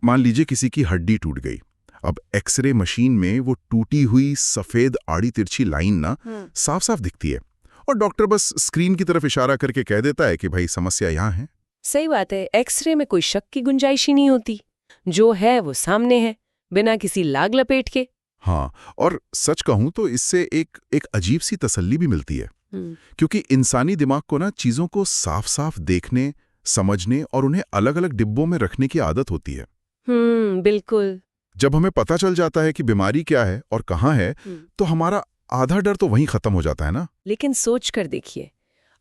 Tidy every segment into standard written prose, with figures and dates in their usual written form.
मान लीजिए किसी की हड्डी टूट गई। अब एक्सरे मशीन में वो टूटी हुई सफेद आड़ी तिरछी लाइन ना साफ साफ दिखती है, और डॉक्टर बस स्क्रीन की तरफ इशारा करके कह देता है कि भाई समस्या यहाँ है। सही बात है, एक्सरे में कोई शक की गुंजाइश ही नहीं होती। जो है वो सामने है, बिना किसी लाग लपेट के। हाँ, और सच कहूं तो इससे एक अजीब सी तसल्ली भी मिलती है, क्योंकि इंसानी दिमाग को ना चीजों को साफ साफ देखने, समझने और उन्हें अलग अलग डिब्बों में रखने की आदत होती है। बिल्कुल। जब हमें पता चल जाता है कि बीमारी क्या है और कहाँ है, तो हमारा आधा डर तो वहीं खत्म हो जाता है ना। लेकिन सोच कर देखिए,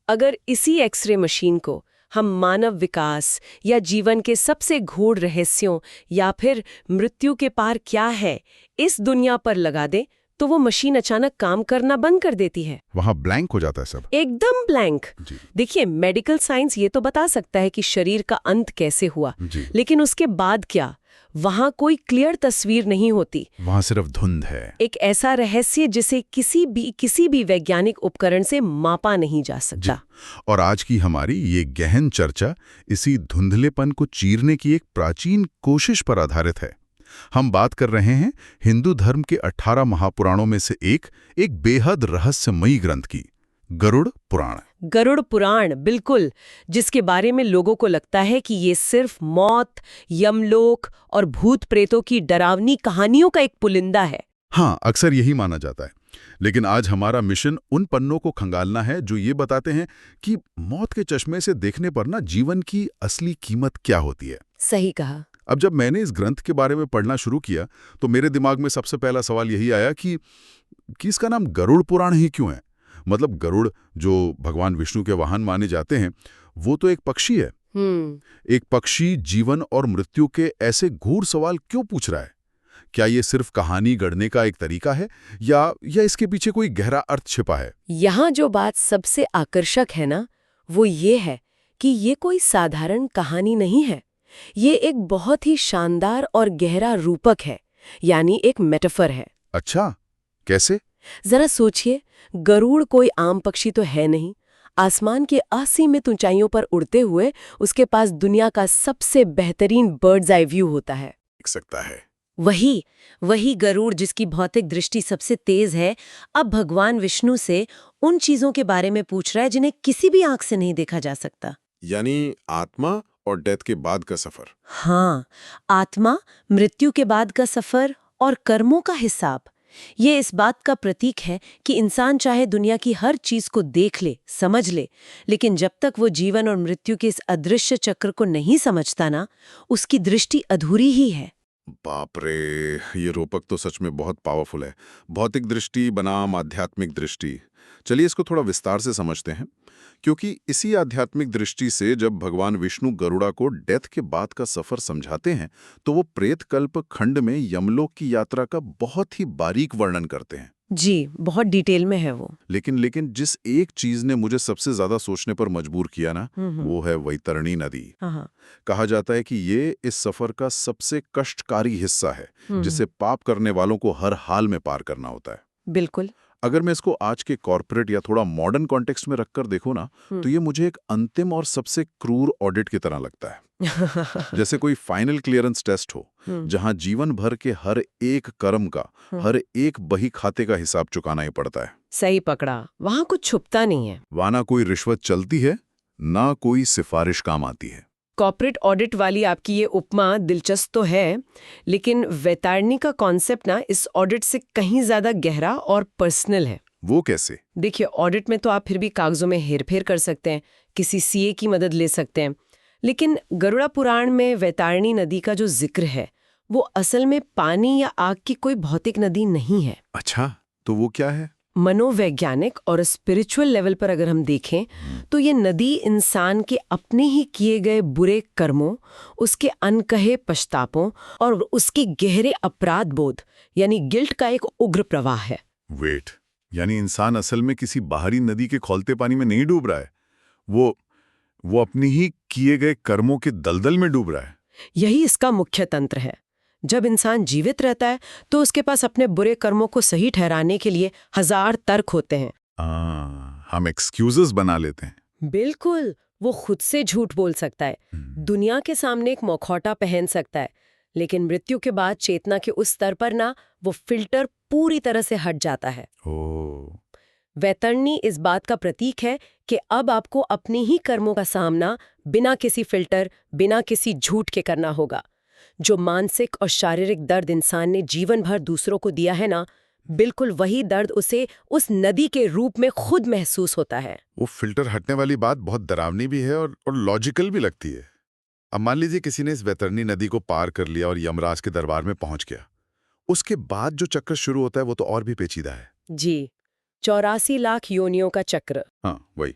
अगर इसी एक्सरे मशीन को हम मानव विकास या जीवन के सबसे गूढ़ रहस्यों या फिर मृत्यु के पार क्या है इस दुनिया पर लगा दें, तो वो मशीन अचानक काम करना बंद कर देती है। वहां ब्लैंक हो जाता है सब, एकदम ब्लैंक। देखिए, मेडिकल साइंस ये तो बता सकता है कि शरीर का अंत कैसे हुआ, लेकिन उसके बाद क्या, वहां कोई क्लियर तस्वीर नहीं होती। वहां सिर्फ धुंध है, एक ऐसा रहस्य जिसे किसी भी वैज्ञानिक उपकरण से मापा नहीं जा सकता। और आज की हमारी ये गहन चर्चा इसी धुंधलेपन को चीरने की एक प्राचीन कोशिश पर आधारित है। हम बात कर रहे हैं हिंदू धर्म के 18 महापुराणों में से एक बेहद रहस्यमयी ग्रंथ की, गरुड़ पुराण। गरुड़ पुराण, बिल्कुल, जिसके बारे में लोगों को लगता है कि ये सिर्फ मौत, यमलोक और भूत प्रेतों की डरावनी कहानियों का एक पुलिंदा है। हाँ, अक्सर यही माना जाता है। लेकिन आज हमारा मिशन उन पन्नों को खंगालना है जो ये बताते हैं कि मौत के चश्मे से देखने पर ना जीवन की असली कीमत क्या होती है। सही कहा। अब जब मैंने इस ग्रंथ के बारे में पढ़ना शुरू किया तो मेरे दिमाग में सबसे पहला सवाल यही आया कि इसका नाम गरुड़ पुराण ही क्यों है। मतलब गरुड़, जो भगवान विष्णु के वाहन माने जाते हैं, वो तो एक पक्षी है। एक पक्षी जीवन और मृत्यु के ऐसे गूढ़ सवाल क्यों पूछ रहा है? क्या ये सिर्फ कहानी गढ़ने का एक तरीका है या इसके पीछे कोई गहरा अर्थ छिपा है? यहाँ जो बात सबसे आकर्षक है ना, वो ये है कि ये कोई साधारण कहानी नहीं है। ये एक बहुत ही शानदार और गहरा रूपक है, यानी एक मेटाफर है। अच्छा, कैसे? जरा सोचिए, गरुड़ कोई आम पक्षी तो है नहीं। आसमान के असीमित ऊंचाइयों पर उड़ते हुए उसके पास दुनिया का सबसे बेहतरीन बर्ड्स आई व्यू होता है। देख सकता है। वही गरुड़ जिसकी भौतिक दृष्टि सबसे तेज है, अब भगवान विष्णु से उन चीजों के बारे में पूछ रहा है जिन्हें किसी भी आंख से नहीं देखा जा सकता। यानी आत्मा और डेथ के बाद का सफर। हाँ, आत्मा, मृत्यु के बाद का सफर और कर्मों का हिसाब। ये इस बात का प्रतीक है कि इंसान चाहे दुनिया की हर चीज को देख ले, समझ ले, लेकिन जब तक वो जीवन और मृत्यु के इस अदृश्य चक्र को नहीं समझता ना, उसकी दृष्टि अधूरी ही है। बाप रे, ये रूपक तो सच में बहुत पावरफुल है। भौतिक दृष्टि बनाम आध्यात्मिक दृष्टि। चलिए इसको थोड़ा विस्तार से समझते हैं, क्योंकि इसी आध्यात्मिक दृष्टि से जब भगवान विष्णु गरुड़ा को डेथ के बाद का सफर समझाते हैं तो वो प्रेत कल्प खंड में यमलोक की यात्रा का बहुत ही बारीक वर्णन करते हैं। जी, बहुत डिटेल में है वो। लेकिन जिस एक चीज ने मुझे सबसे ज्यादा सोचने पर मजबूर किया ना, वो है वैतरणी नदी। कहा जाता है कि ये इस सफर का सबसे कष्टकारी हिस्सा है, जिसे पाप करने वालों को हर हाल में पार करना होता है। बिल्कुल। अगर मैं इसको आज के कॉर्पोरेट या थोड़ा मॉडर्न कॉन्टेक्स्ट में रखकर देखूं ना, तो ये मुझे एक अंतिम और सबसे क्रूर ऑडिट की तरह लगता है। जैसे कोई फाइनल क्लियरेंस टेस्ट हो, जहां जीवन भर के हर एक कर्म का, हर एक बही खाते का हिसाब चुकाना ही पड़ता है। सही पकड़ा, वहां कुछ छुपता नहीं है। वहां ना कोई रिश्वत चलती है, ना कोई सिफारिश काम आती है। कॉर्पोरेट ऑडिट वाली आपकी ये उपमा दिलचस्प तो है, लेकिन वैतरणी का कॉन्सेप्ट ना इस ऑडिट से कहीं ज्यादा गहरा और पर्सनल है। वो कैसे? देखिए, ऑडिट में तो आप फिर भी कागजों में हेरफेर कर सकते हैं, किसी सीए की मदद ले सकते हैं, लेकिन गरुड़ा पुराण में वैतरणी नदी का जो जिक्र है, वो असल में पानी या आग की कोई भौतिक नदी नहीं है। अच्छा, तो वो क्या है? मनोवैज्ञानिक और स्पिरिचुअल लेवल पर अगर हम देखें तो ये नदी इंसान के अपने ही किए गए बुरे कर्मों, उसके अनकहे पश्चातापों और उसके गहरे अपराध बोध यानी गिल्ट का एक उग्र प्रवाह है। वेट, यानी इंसान असल में किसी बाहरी नदी के खौलते पानी में नहीं डूब रहा है, वो अपनी ही किए गए कर्मों के दलदल में डूब रहा है। यही इसका मुख्य तंत्र है। जब इंसान जीवित रहता है तो उसके पास अपने बुरे कर्मों को सही ठहराने के लिए हजार तर्क होते हैं। हम एक्सक्यूजेस बना लेते हैं। बिल्कुल, वो खुद से झूठ बोल सकता है, दुनिया के सामने एक मुखौटा पहन सकता है, लेकिन मृत्यु के बाद चेतना के उस स्तर पर ना वो फिल्टर पूरी तरह से हट जाता है। ओह, वैतरणी इस बात का प्रतीक है कि अब आपको अपने ही कर्मों का सामना बिना किसी फिल्टर, बिना किसी झूठ के करना होगा। जो मानसिक और शारीरिक दर्द इंसान ने जीवन भर दूसरों को दिया है ना, बिल्कुल वही दर्द उसे उस नदी के रूप में खुद महसूस होता है। वो फिल्टर हटने वाली बात बहुत डरावनी भी है और लॉजिकल भी लगती है। अब मान लीजिए किसी ने इस वैतरणी नदी को पार कर लिया और यमराज के दरबार में पहुंच गया। उसके बाद जो चक्र शुरू होता है वो तो और भी पेचीदा है। जी, 84 लाख योनियों का चक्र। हाँ, वही।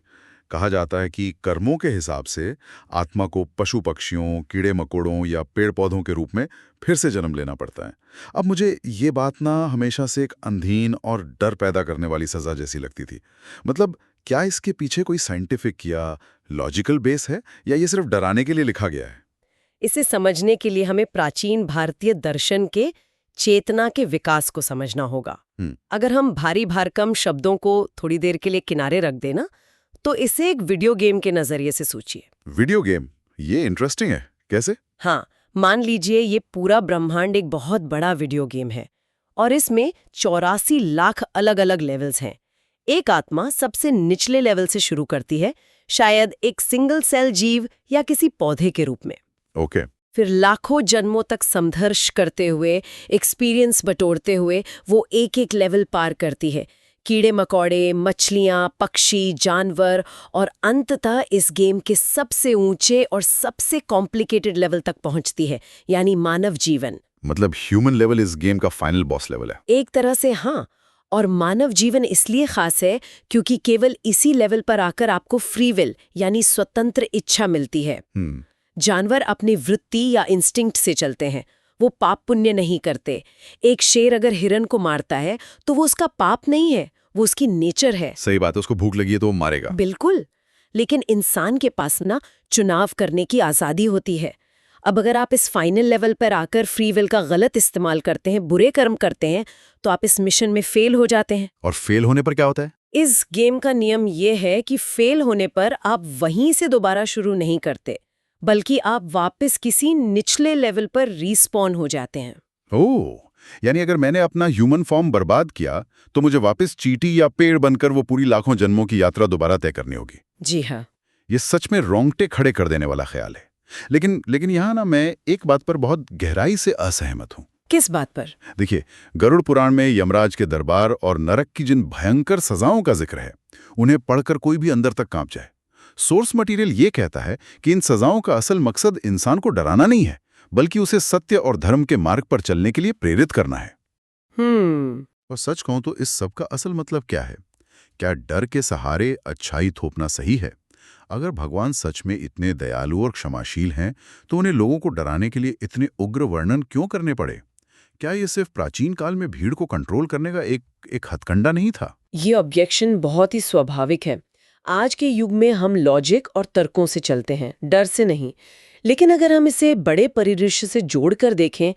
कहा जाता है कि कर्मों के हिसाब से आत्मा को पशु पक्षियों, कीड़े मकोड़ों या पेड़ पौधों के रूप में फिर से जन्म लेना पड़ता है। अब मुझे ये बात ना हमेशा से एक अंधीन और डर पैदा करने वाली सजा जैसी लगती थी। मतलब क्या इसके पीछे कोई साइंटिफिक या लॉजिकल बेस है या ये सिर्फ डराने के लिए लिखा गया है? इसे समझने के लिए हमें प्राचीन भारतीय दर्शन के चेतना के विकास को समझना होगा। अगर हम भारी भरकम शब्दों को थोड़ी देर के लिए किनारे रख देना, तो इसे एक वीडियो गेम के नजरिए से सोचिए। Video game? ये इंटरेस्टिंग है। कैसे? हाँ, मान लीजिए ये पूरा ब्रह्मांड एक बहुत बड़ा वीडियो गेम है और इसमें 84 लाख अलग अलग लेवल्स हैं। एक आत्मा सबसे निचले लेवल से शुरू करती है, शायद एक सिंगल सेल जीव या किसी पौधे के रूप में। ओके। फिर लाखों जन्मों तक संघर्ष करते हुए, एक्सपीरियंस बटोरते हुए वो एक एक लेवल पार करती है। कीड़े मकोड़े, मछलियां, पक्षी, जानवर और अंततः इस गेम के सबसे ऊंचे और सबसे कॉम्प्लिकेटेड लेवल तक पहुंचती है, यानी मानव जीवन। मतलब ह्यूमन लेवल इस गेम का फाइनल बॉस लेवल है। एक तरह से हाँ, और मानव जीवन इसलिए खास है क्योंकि केवल इसी लेवल पर आकर आपको फ्री विल यानी स्वतंत्र इच्छा मिलती है। जानवर अपनी वृत्ति या इंस्टिंक्ट से चलते हैं, वो पाप पुण्य नहीं करते। एक शेर अगर हिरन को मारता है तो वो उसका पाप नहीं है, वो उसकी नेचर है। सही बात है, उसको भूख लगी है तो वो मारेगा। बिल्कुल। लेकिन इंसान के पास ना चुनाव करने की आज़ादी होती है। अब अगर आप इस फाइनल लेवल पर आकर फ्री विल का गलत इस्तेमाल करते हैं, बुरे कर्म करते हैं, तो आप इस मिशन में फेल हो जाते हैं। और फेल होने पर क्या होता है? इस गेम का नियम ये है कि फेल होने पर आप वहीं से दोबारा शुरू नहीं करते, बल्कि आप वापस किसी निचले लेवल पर रीस्पॉन हो जाते हैं। ओह, यानी अगर मैंने अपना ह्यूमन फॉर्म बर्बाद किया तो मुझे वापस चींटी या पेड़ बनकर वो पूरी लाखों जन्मों की यात्रा दोबारा तय करनी होगी। जी हाँ। ये सच में रोंगटे खड़े कर देने वाला ख्याल है। लेकिन यहाँ ना मैं एक बात पर बहुत गहराई से असहमत हूँ। किस बात पर? देखिए, गरुड़ पुराण में यमराज के दरबार और नरक की जिन भयंकर सजाओं का जिक्र है, उन्हें पढ़कर कोई भी अंदर तक कांप जाए। सोर्स मटेरियल ये कहता है कि इन सजाओं का असल मकसद इंसान को डराना नहीं है, बल्कि उसे सत्य और धर्म के मार्ग पर चलने के लिए प्रेरित करना है। और सच कहूं तो इस सब का असल मतलब क्या है? क्या डर के सहारे अच्छाई थोपना सही है? अगर भगवान सच में इतने दयालु और क्षमाशील हैं, तो उन्हें लोगों को डराने के लिए इतने उग्र वर्णन क्यों करने पड़े? क्या ये सिर्फ प्राचीन काल में भीड़ को कंट्रोल करने का एक हथकंडा नहीं था? ये ऑब्जेक्शन बहुत ही स्वाभाविक है। आज के युग में हम लॉजिक और तर्कों से चलते हैं, डर से नहीं। लेकिन अगर हम इसे बड़े परिदृश्य से जोड़कर देखें,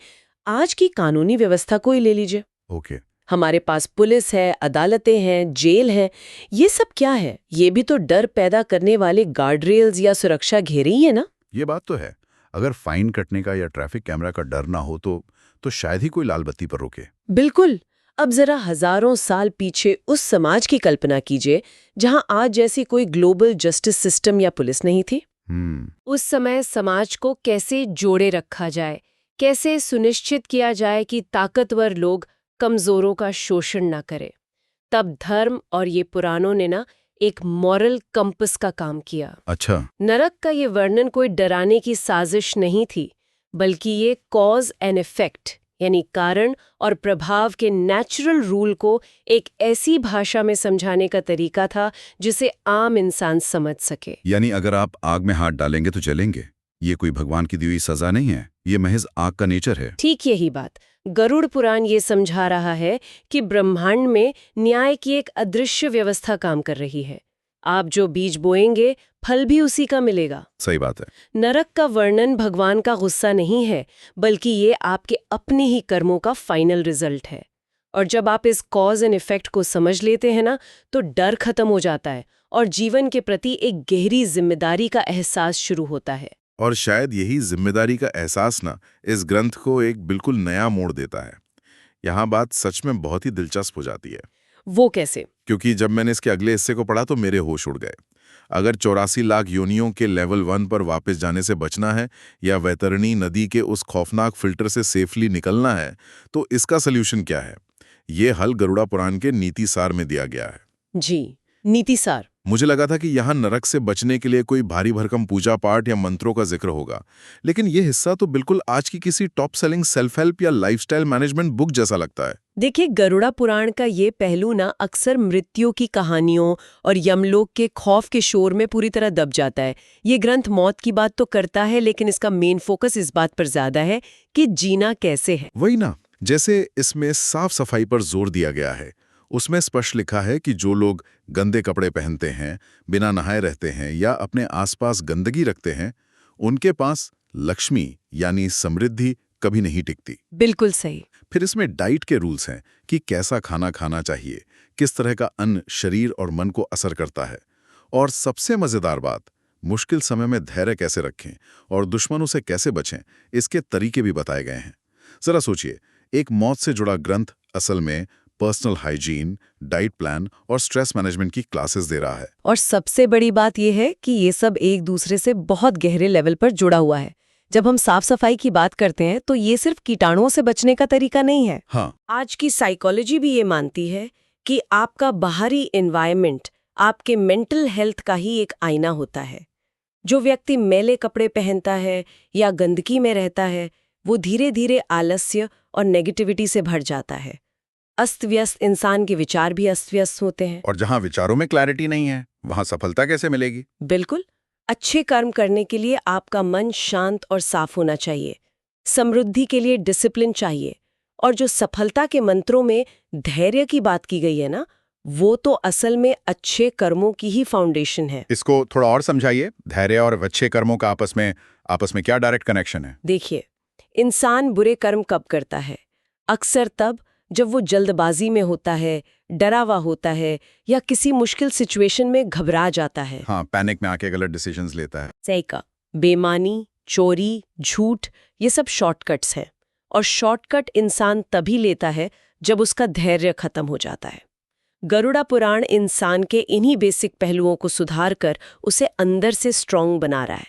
आज की कानूनी व्यवस्था को ही ले लीजिए। ओके। हमारे पास पुलिस है, अदालतें हैं, जेल है। ये सब क्या है? ये भी तो डर पैदा करने वाले गार्डरेल्स या सुरक्षा घेरे ही है ना? ये बात तो है। अगर फाइन कटने का या ट्रैफिक कैमरा का डर ना हो तो शायद ही कोई लाल बत्ती पर रोके। बिल्कुल। अब जरा हजारों साल पीछे उस समाज की कल्पना कीजिए जहां आज जैसी कोई ग्लोबल जस्टिस सिस्टम या पुलिस नहीं थी। उस समय समाज को कैसे जोड़े रखा जाए, कैसे सुनिश्चित किया जाए कि ताकतवर लोग कमजोरों का शोषण ना करें। तब धर्म और ये पुराणों ने ना एक मॉरल कंपस का काम किया। अच्छा। नरक का ये वर्णन कोई डराने की साजिश नहीं थी, बल्कि ये कॉज एंड इफेक्ट यानी कारण और प्रभाव के नेचुरल रूल को एक ऐसी भाषा में समझाने का तरीका था जिसे आम इंसान समझ सके। यानी अगर आप आग में हाथ डालेंगे तो जलेंगे। ये कोई भगवान की दी हुई सजा नहीं है, ये महज आग का नेचर है। ठीक यही बात गरुड़ पुराण ये समझा रहा है कि ब्रह्मांड में न्याय की एक अदृश्य व्यवस्था काम कर रही है। आप जो बीज बोएंगे, फल भी उसी का मिलेगा। सही बात है। नरक का वर्णन भगवान का गुस्सा नहीं है, बल्कि ये आपके अपने ही कर्मों का फाइनल रिजल्ट है। और जब आप इस कॉज एंड इफेक्ट को समझ लेते हैं ना, तो डर खत्म हो जाता है और जीवन के प्रति एक गहरी जिम्मेदारी का एहसास शुरू होता है। और शायद यही जिम्मेदारी का एहसास ना इस ग्रंथ को एक बिल्कुल नया मोड़ देता है। यहाँ बात सच में बहुत ही दिलचस्प हो जाती है। वो कैसे? क्योंकि जब मैंने इसके अगले हिस्से को पढ़ा तो मेरे होश उड़ गए। अगर 84 लाख योनियों के लेवल 1 पर वापस जाने से बचना है या वैतरणी नदी के उस खौफनाक फिल्टर से सेफली निकलना है, तो इसका सल्यूशन क्या है? ये हल गरुड़ा पुराण के नीति सार में दिया गया है। जी, नीति सार। मुझे लगा था कि यहाँ नरक से बचने के लिए कोई भारी भरकम पूजा पाठ या मंत्रों का जिक्र होगा, लेकिन ये हिस्सा तो बिल्कुल आज की किसी टॉप सेलिंग सेल्फ हेल्प या लाइफस्टाइल मैनेजमेंट बुक जैसा लगता है। देखिए, गरुड़ा पुराण का ये पहलू ना अक्सर मृत्यु की कहानियों और यमलोक के खौफ के शोर में पूरी तरह दब जाता है। ये ग्रंथ मौत की बात तो करता है, लेकिन इसका मेन फोकस इस बात पर ज्यादा है कि जीना कैसे है। वही ना, जैसे इसमें साफ सफाई पर जोर दिया गया है। उसमें स्पष्ट लिखा है कि जो लोग गंदे कपड़े पहनते हैं, बिना नहाए रहते हैं या अपने आसपास गंदगी रखते हैं, उनके पास लक्ष्मी यानी समृद्धि कभी नहीं टिकती। बिल्कुल सही। फिर इसमें डाइट के रूल्स हैं कि कैसा खाना खाना चाहिए, किस तरह का अन्न शरीर और मन को असर करता है, और सबसे मजेदार बात, मुश्किल समय में धैर्य कैसे रखें और दुश्मनों से कैसे बचें, इसके तरीके भी बताए गए हैं। जरा सोचिए, एक मौत से जुड़ा ग्रंथ असल में पर्सनल हाइजीन, डाइट प्लान और स्ट्रेस मैनेजमेंट की क्लासेस दे रहा है। और सबसे बड़ी बात यह है कि ये सब एक दूसरे से बहुत गहरे लेवल पर जुड़ा हुआ है। जब हम साफ सफाई की बात करते हैं तो ये सिर्फ कीटाणुओं से बचने का तरीका नहीं है। हाँ, आज की साइकोलॉजी भी ये मानती है कि आपका बाहरी एनवायरनमेंट आपके मेंटल हेल्थ का ही एक आईना होता है। जो व्यक्ति मैले कपड़े पहनता है या गंदगी में रहता है, वो धीरे धीरे आलस्य और नेगेटिविटी से भर जाता है। अस्त व्यस्त इंसान के विचार भी अस्त व्यस्त होते हैं। और जहां विचारों में क्लैरिटी नहीं है, वहां सफलता कैसे मिलेगी? बिल्कुल। अच्छे कर्म करने के लिए आपका मन शांत और साफ होना चाहिए। समृद्धि के लिए डिसिप्लिन चाहिए। और जो सफलता के मंत्रों में धैर्य की बात की गई है ना, वो तो असल में अच्छे कर्मों की ही फाउंडेशन है। इसको थोड़ा और समझाइए। धैर्य और अच्छे कर्मों का आपस में क्या डायरेक्ट कनेक्शन है? देखिए, इंसान बुरे कर्म कब करता है? अक्सर तब जब वो जल्दबाजी में होता है, डरा हुआ होता है या किसी मुश्किल सिचुएशन में घबरा जाता है। हाँ, पैनिक में आके गलत डिसीजंस लेता है। सही का बेईमानी, चोरी, झूठ, ये सब शॉर्टकट्स हैं। और शॉर्टकट इंसान तभी लेता है जब उसका धैर्य खत्म हो जाता है। गरुड़ा पुराण इंसान के इन्हीं बेसिक पहलुओं को सुधार कर उसे अंदर से स्ट्रांग बना रहा है।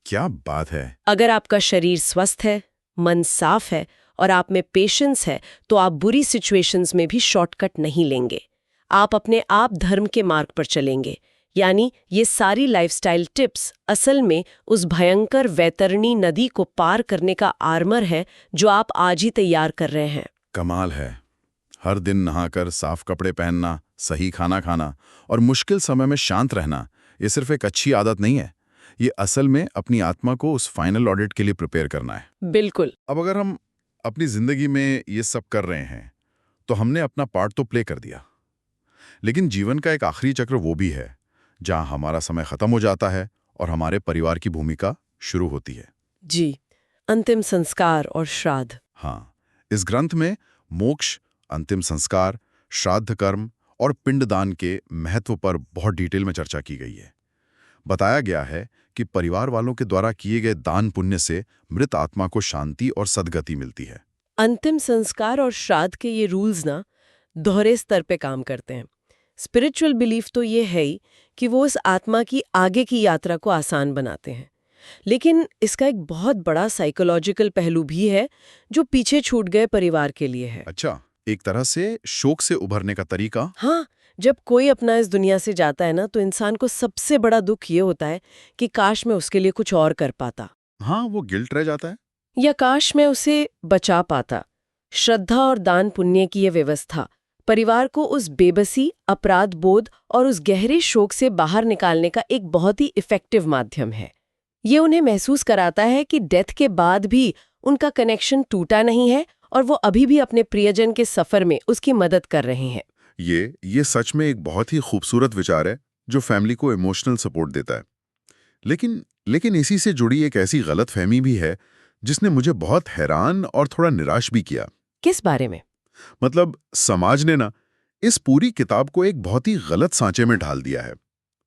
क्या बात है! अगर आपका शरीर स्वस्थ है, मन साफ है और आप में पेशेंस है, तो आप बुरी सिचुएशंस में भी शॉर्टकट नहीं लेंगे। आप अपने आप धर्म के मार्ग पर चलेंगे। यानी ये सारी लाइफस्टाइल टिप्स असल में उस भयंकर वैतरणी नदी को पार करने का आर्मर है जो आप आज ही तैयार कर रहे हैं। कमाल है। हर दिन नहाकर साफ कपड़े पहनना, सही खाना खाना और मुश्किल समय में शांत रहना, ये सिर्फ एक अच्छी आदत नहीं है। ये असल में अपनी आत्मा को उस फाइनल ऑडिट के लिए प्रिपेयर करना है। बिल्कुल। अब अगर हम अपनी जिंदगी में ये सब कर रहे हैं, तो हमने अपना पार्ट तो प्ले कर दिया। लेकिन जीवन का एक आखिरी चक्र वो भी है जहां हमारा समय खत्म हो जाता है और हमारे परिवार की भूमिका शुरू होती है। जी, अंतिम संस्कार और श्राद्ध। हाँ, इस ग्रंथ में मोक्ष, अंतिम संस्कार, श्राद्ध कर्म और पिंडदान के महत्व पर बहुत डिटेल में चर्चा की गई है। बताया गया है कि परिवार वालों के द्वारा किए गए दान पुण्य से मृत आत्मा को शांति और सद्गति मिलती है। अंतिम संस्कार और श्राद्ध के ये रूल्स ना दोहरे स्तर पे काम करते हैं। स्पिरिचुअल बिलीफ तो ये है ही कि वो इस आत्मा की आगे की यात्रा को आसान बनाते हैं, लेकिन इसका एक बहुत बड़ा साइकोलॉजिकल पहलू भी है जो पीछे छूट गए परिवार के लिए है। अच्छा, एक तरह से शोक से उभरने का तरीका। हाँ, जब कोई अपना इस दुनिया से जाता है ना, तो इंसान को सबसे बड़ा दुख ये होता है कि काश मैं उसके लिए कुछ और कर पाता। हाँ, वो गिल्ट रह जाता है। या काश मैं उसे बचा पाता। श्रद्धा और दान पुण्य की ये व्यवस्था परिवार को उस बेबसी, अपराध बोध और उस गहरे शोक से बाहर निकालने का एक बहुत ही इफेक्टिव माध्यम है। ये उन्हें महसूस कराता है कि डेथ के बाद भी उनका कनेक्शन टूटा नहीं है और वो अभी भी अपने प्रियजन के सफर में उसकी मदद कर रहे हैं। ये सच में एक बहुत ही खूबसूरत विचार है जो फैमिली को इमोशनल सपोर्ट देता है। लेकिन इसी से जुड़ी एक ऐसी गलतफहमी भी है जिसने मुझे बहुत हैरान और थोड़ा निराश भी किया। किस बारे में? मतलब समाज ने ना इस पूरी किताब को एक बहुत ही गलत सांचे में ढाल दिया है।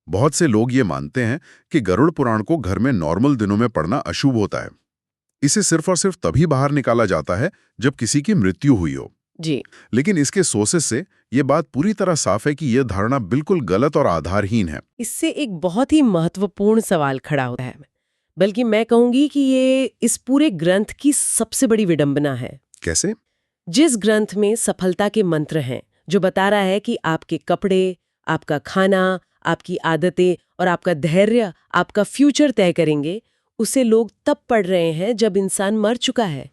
बहुत से लोग ये मानते हैं कि गरुड़ पुराण को घर में नॉर्मल दिनों में पढ़ना अशुभ होता है। इसे सिर्फ और सिर्फ तभी बाहर निकाला जाता है जब किसी की मृत्यु हुई हो। जी। लेकिन इसके सोर्सेस से ये बात पूरी तरह साफ है कि यह धारणा बिल्कुल गलत और आधारहीन है। इससे एक बहुत ही महत्वपूर्ण सवाल खड़ा होता है, बल्कि मैं कहूंगी कि ये इस पूरे ग्रंथ की सबसे बड़ी विडंबना है। कैसे? जिस ग्रंथ में सफलता के मंत्र हैं, जो बता रहा है कि आपके कपड़े, आपका खाना, आपकी आदतें और आपका धैर्य आपका फ्यूचर तय करेंगे, उसे लोग तब पढ़ रहे हैं जब इंसान मर चुका है।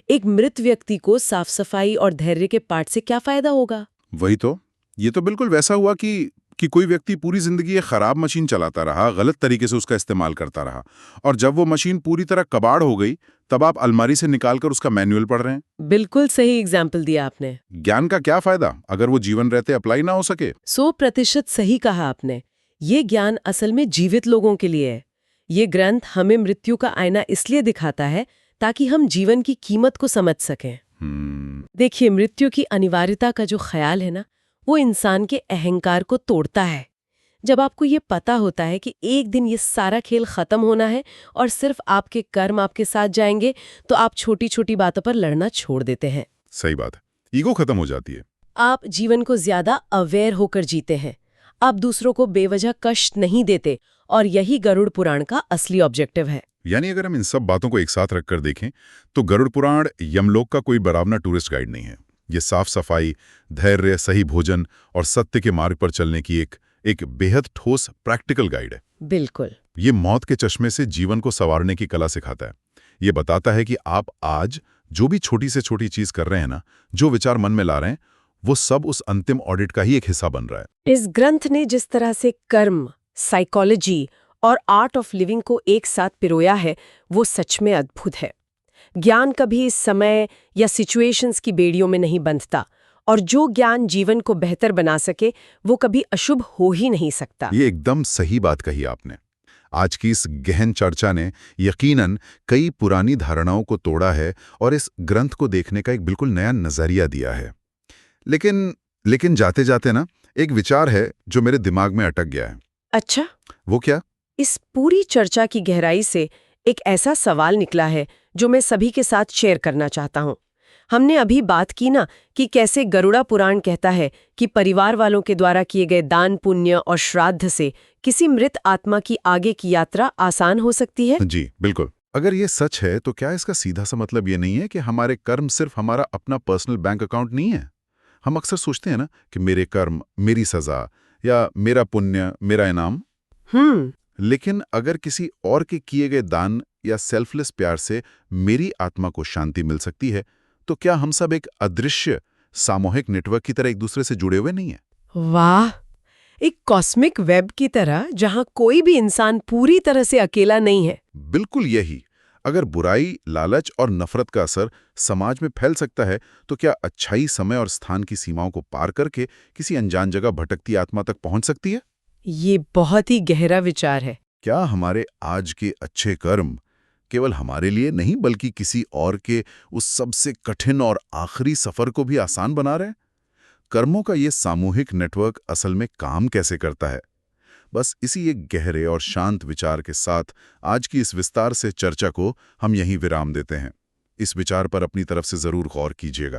एक मृत व्यक्ति को साफ सफाई और धैर्य के पाठ से क्या फायदा होगा? वही तो। ये तो बिल्कुल वैसा हुआ कि कोई व्यक्ति पूरी जिंदगी एक खराब मशीन चलाता रहा, गलत तरीके से उसका इस्तेमाल करता रहा, और जब वो मशीन पूरी तरह कबाड़ हो गई तब आप अलमारी से निकालकर उसका मैनुअल पढ़ रहे हैं। बिल्कुल सही एग्जाम्पल दिया आपने। ज्ञान का क्या फायदा अगर वो जीवन रहते अप्लाई ना हो सके? 100% सही कहा आपने। ये ज्ञान असल में जीवित लोगों के लिए है। ये ग्रंथ हमें मृत्यु का आईना इसलिए दिखाता है ताकि हम जीवन की कीमत को समझ सकें। देखिए, मृत्यु की अनिवार्यता का जो ख्याल है ना, वो इंसान के अहंकार को तोड़ता है। जब आपको ये पता होता है कि एक दिन ये सारा खेल खत्म होना है और सिर्फ आपके कर्म आपके साथ जाएंगे, तो आप छोटी छोटी बातों पर लड़ना छोड़ देते हैं। सही बात है, ईगो खत्म हो जाती है। आप जीवन को ज्यादा अवेयर होकर जीते हैं। आप दूसरों को बेवजह कष्ट नहीं देते, और यही गरुड़ पुराण का असली ऑब्जेक्टिव है। यानी अगर हम इन सब बातों को एक साथ रखकर देखें तो गरुड़ पुराण यमलोक का कोई डरावना टूरिस्ट गाइड नहीं है। ये साफ सफाई, धैर्य, सही भोजन और सत्य के मार्ग पर चलने की एक बेहद ठोस प्रैक्टिकल गाइड है। बिल्कुल। ये मौत के चश्मे से जीवन को संवारने की कला सिखाता है। ये बताता है कि आप आज जो भी छोटी से छोटी चीज कर रहे हैं ना, जो विचार मन में ला रहे हैं, वो सब उस अंतिम ऑडिट का ही एक हिस्सा बन रहा है। इस ग्रंथ ने जिस तरह से कर्म, साइकोलॉजी और आर्ट ऑफ लिविंग को एक साथ पिरोया है, वो सच में अद्भुत है। ज्ञान कभी इस समय या सिचुएशंस की बेड़ियों में नहीं बंधता, और जो ज्ञान जीवन को बेहतर बना सके, वो कभी अशुभ हो ही नहीं सकता। ये एकदम सही बात कही आपने। आज की इस गहन चर्चा ने यकीनन कई पुरानी धारणाओं को तोड़ा है और इस ग्रंथ को देखने का एक बिल्कुल नया नजरिया दिया है। लेकिन जाते जाते ना, एक विचार है जो मेरे दिमाग में अटक गया है। अच्छा? वो क्या? इस पूरी चर्चा की गहराई से एक ऐसा सवाल निकला है जो मैं सभी के साथ शेयर करना चाहता हूँ। हमने अभी बात की ना कि कैसे गरुड़ा पुराण कहता है कि परिवार वालों के द्वारा किए गए दान, पुण्य और श्राद्ध से किसी मृत आत्मा की आगे की यात्रा आसान हो सकती है। जी बिल्कुल। अगर ये सच है तो क्या इसका सीधा सा मतलब ये नहीं है कि हमारे कर्म सिर्फ हमारा अपना पर्सनल बैंक अकाउंट नहीं है? हम अक्सर सोचते हैं ना कि मेरे कर्म मेरी सजा, या मेरा पुण्य मेरा इनाम। लेकिन अगर किसी और के किए गए दान या सेल्फलेस प्यार से मेरी आत्मा को शांति मिल सकती है, तो क्या हम सब एक अदृश्य सामूहिक नेटवर्क की तरह एक दूसरे से जुड़े हुए नहीं हैं? वाह! एक कॉस्मिक वेब की तरह, जहां कोई भी इंसान पूरी तरह से अकेला नहीं है। बिल्कुल यही। अगर बुराई, लालच और नफरत का असर समाज में फैल सकता है, तो क्या अच्छाई समय और स्थान की सीमाओं को पार करके किसी अनजान जगह भटकती आत्मा तक पहुंच सकती है? ये बहुत ही गहरा विचार है। क्या हमारे आज के अच्छे कर्म केवल हमारे लिए नहीं, बल्कि किसी और के उस सबसे कठिन और आखिरी सफर को भी आसान बना रहे हैं? कर्मों का ये सामूहिक नेटवर्क असल में काम कैसे करता है? बस इसी एक गहरे और शांत विचार के साथ आज की इस विस्तार से चर्चा को हम यहीं विराम देते हैं। इस विचार पर अपनी तरफ से जरूर गौर कीजिएगा।